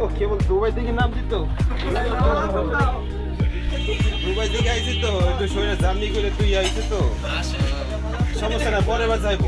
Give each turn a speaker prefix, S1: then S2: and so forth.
S1: ও কেবল Dubai থেকে নামছি তো, দুবাই থেকে আইছি তো, একটু শরীরে জার্নি করে তুই আইছি তো, সমস্যা না, পরে বার যাইবো।